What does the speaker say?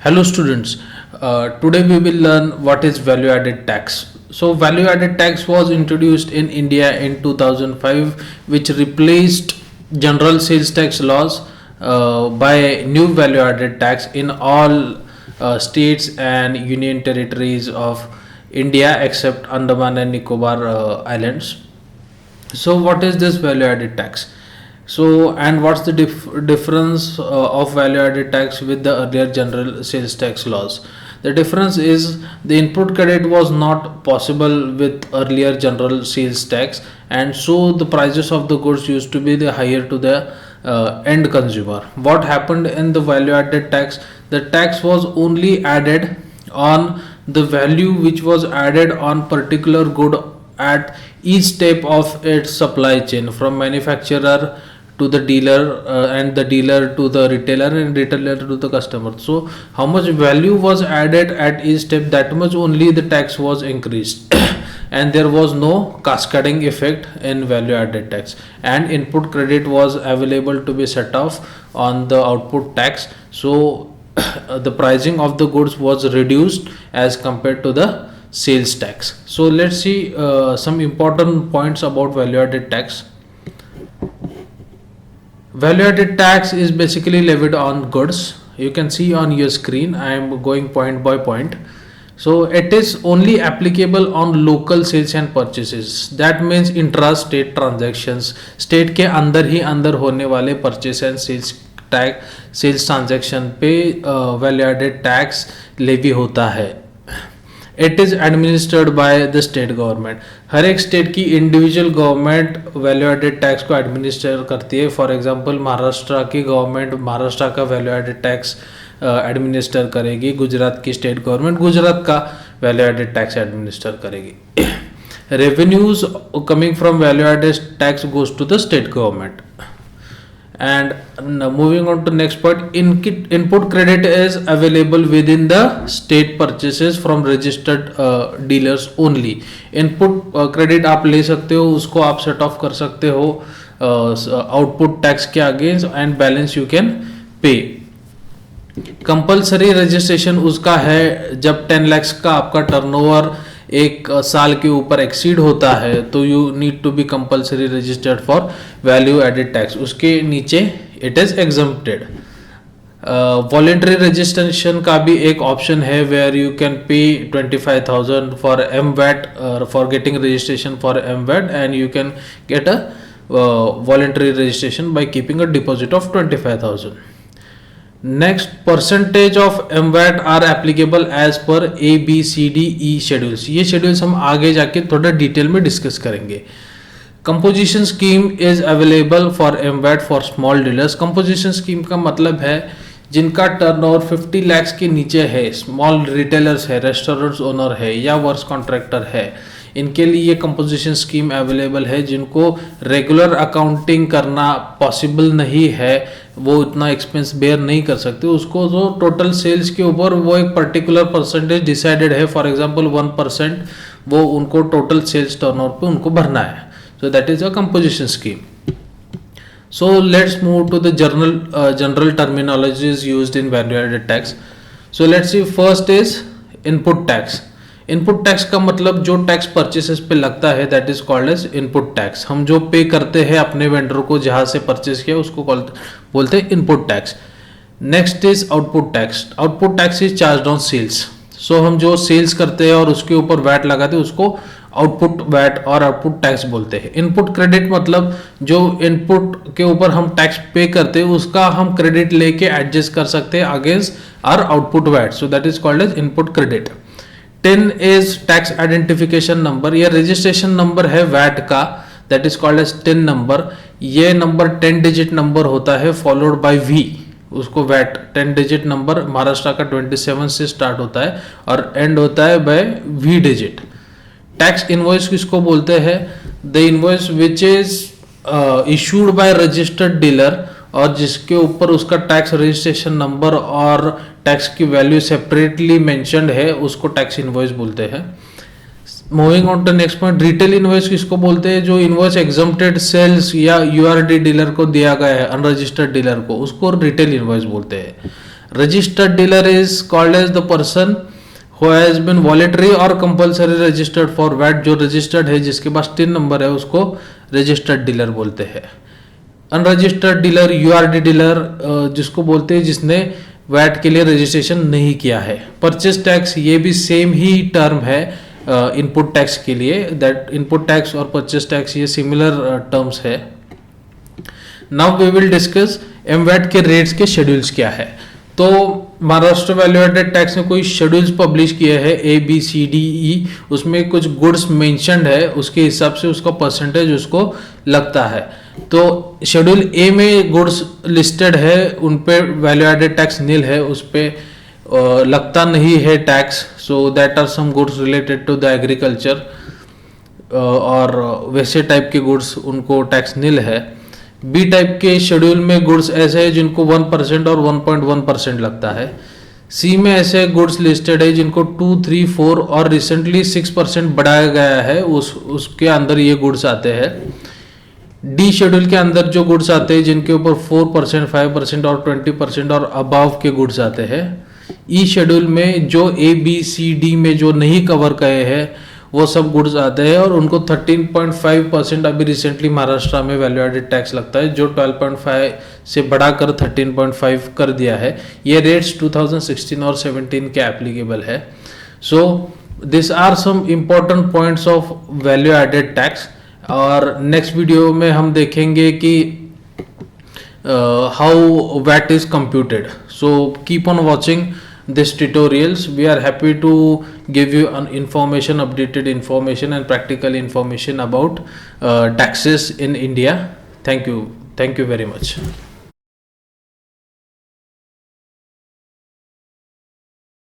Hello students, today we will learn what is value added tax. So value added tax was introduced in India in 2005 which replaced general sales tax laws by new value added tax in all states and union territories of India except Andaman and Nicobar Islands. So what is this value added tax? So and what's the difference of value added tax with the earlier general sales tax laws? The difference is the input credit was not possible with earlier general sales tax, and so the prices of the goods used to be the higher to the end consumer. What happened in the value added tax? The tax was only added on the value which was added on particular good at each step of its supply chain, from manufacturer to the dealer, and the dealer to the retailer, and retailer to the customer. So how much value was added at each step, that much only the tax was increased and there was no cascading effect in value added tax, and input credit was available to be set off on the output tax. So the pricing of the goods was reduced as compared to the sales tax. So let's see some important points about value added tax. Value added tax is basically levied on goods. You can see on your screen, I am going point by point. So it is only applicable on local sales and purchases. That means intra-state transactions. State के अंदर ही अंदर होने वाले purchase and sales tax, sales transaction पे value added tax levy होता है. It is administered by the state government. हर एक स्टेट की individual government value added tax को एडमिनिस्टर करती है. फॉर एग्जांपल महाराष्ट्र की गवर्नमेंट महाराष्ट्र का वैल्यू एडेड टैक्स एडमिनिस्टर करेगी. गुजरात की स्टेट गवर्नमेंट गुजरात का वैल्यू एडेड टैक्स एडमिनिस्टर करेगी. Revenues coming from value added tax goes to the state government. And moving on to next point, input credit is available within the state purchases from registered dealers only. Input credit आप ले सकते हो, उसको आप set off कर सकते हो output tax के against, and balance you can pay. Compulsory registration उसका है जब 10 lakhs का आपका टर्नओवर एक साल के ऊपर एक्सीड होता है, तो you need to be compulsory registered for value added tax. उसके नीचे it is exempted. Voluntary registration का भी एक ऑप्शन है where you can pay 25,000 for MVAT for getting registration for MVAT, and you can get a voluntary registration by keeping a deposit of 25,000. Next, percentage of MVAT are applicable as per ABCDE schedules. ये schedules हम आगे जाके थोड़ा detail में discuss करेंगे. Composition scheme is available for MVAT for small dealers. Composition scheme का मतलब है जिनका टर्नओवर 50 lakhs के नीचे है, स्मॉल रिटेलर्स है, रेस्टोरेंट्स ओनर है या वर्क्स कॉन्ट्रैक्टर है, इनके लिए ये कंपोजिशन स्कीम अवेलेबल है. जिनको रेगुलर अकाउंटिंग करना पॉसिबल नहीं है, वो इतना एक्सपेंस बेयर नहीं कर सकते, उसको जो टोटल सेल्स के ऊपर वो एक पर्टिकुलर परसेंटेज डिसाइडेड है, फॉर एग्जांपल 1%, वो उनको टोटल सेल्स टर्नओवर पे उनको भरना है. सो that is a composition scheme. So let's move to the general terminologies used in value added tax. So let's see, first is input tax. Input tax का मतलब जो tax purchases पे लगता है, that is called as input tax. हम जो पे करते हैं अपने वेंडर को जहां से परचेस किया, उसको बोलते हैं input tax. Next is output tax. Output tax is charge on sales. So हम जो सेल्स करते हैं और उसके ऊपर वैट लगाते हैं, उसको आउटपुट वैट और आउटपुट टैक्स बोलते हैं. इनपुट क्रेडिट मतलब जो इनपुट के ऊपर हम टैक्स पे करते हैं, उसका हम क्रेडिट लेके एडजस्ट कर सकते हैं against our output VAT. So that is called as input credit. 10 is tax identification number. ये रजिस्ट्रेशन नंबर है वैट का, that is called as 10 number. ये नंबर 10 डिजिट नंबर होता है फॉलोड बाय V. उसको वैट 10 डिजिट नंबर महाराष्ट्र का 27 से start होता है और एंड होता है by V digit. Tax invoice किसको बोलते हैं? The invoice which is issued by registered dealer, और जिसके ऊपर उसका टैक्स रजिस्ट्रेशन नंबर और टैक्स की वैल्यू सेपरेटली मेंशन्ड है, उसको टैक्स इनवॉइस बोलते हैं. Moving on to next point, retail invoice किसको बोलते हैं? जो इनवॉइस एग्जम्प्टेड सेल्स या URD डीलर को दिया गया है, अनरजिस्टर्ड डीलर को, उसको रिटेल इनवॉइस बोलते हैं. Registered dealer is called as the person who has been voluntary or compulsory registered for VAT. जो registered है, जिसके पास टिन नंबर है, उसको registered dealer बोलते हैं. अनरजिस्टर्ड डीलर, यूआरडी डीलर जिसको बोलते हैं जिसने वैट के लिए रजिस्ट्रेशन नहीं किया है. परचेज टैक्स, ये भी सेम ही टर्म है इनपुट टैक्स के लिए. दैट इनपुट टैक्स और परचेज टैक्स ये सिमिलर टर्म्स है. नाउ वी विल डिस्कस एमवैट के रेट्स के शेड्यूल्स क्या है. तो महाराष्ट्र वैल्यू एडेड टैक्स ने कोई शेड्यूल्स पब्लिश किए हैं ABCDE. उसमें कुछ गुड्स मेंशन्ड है, उसके हिसाब से उसका परसेंटेज उसको लगता है. तो शेड्यूल ए में गुड्स लिस्टेड है, उन पे वैल्यू एडेड टैक्स नील है, उस पे लगता नहीं है tax. So that are some goods related to the agriculture, और वैसे टाइप के गुड्स उनको टैक्स नील है. बी टाइप के शेड्यूल में गुड्स ऐसे हैं जिनको 1% और 1.1% लगता है. सी में ऐसे गुड्स लिस्टेड है जिनको 2, 3, 4 और रिसेंटली 6% बढ़ाया गया है, उसके अंदर ये गुड्स आते हैं. डी शेड्यूल के अंदर जो गुड्स आते हैं जिनके ऊपर 4%, 5% और 20% और अबाव के गुड्स आते हैं. ई शेड्यूल में जो ABCD में जो नहीं कवर किए हैं वो सब गुड्स आते हैं, और उनको 13.5% अभी रिसेंटली महाराष्ट्र में वैल्यू एडेड टैक्स लगता है, जो 12.5 से बढ़ाकर 13.5 कर दिया है. ये रेट्स 2016 और 17 के एप्लीकेबल है. So this are some important points of value added tax. और नेक्स्ट वीडियो में हम देखेंगे कि how VAT is computed. So keep on watching these tutorials. We are happy to give you an information, updated information and practical information about taxes in India. Thank you very much.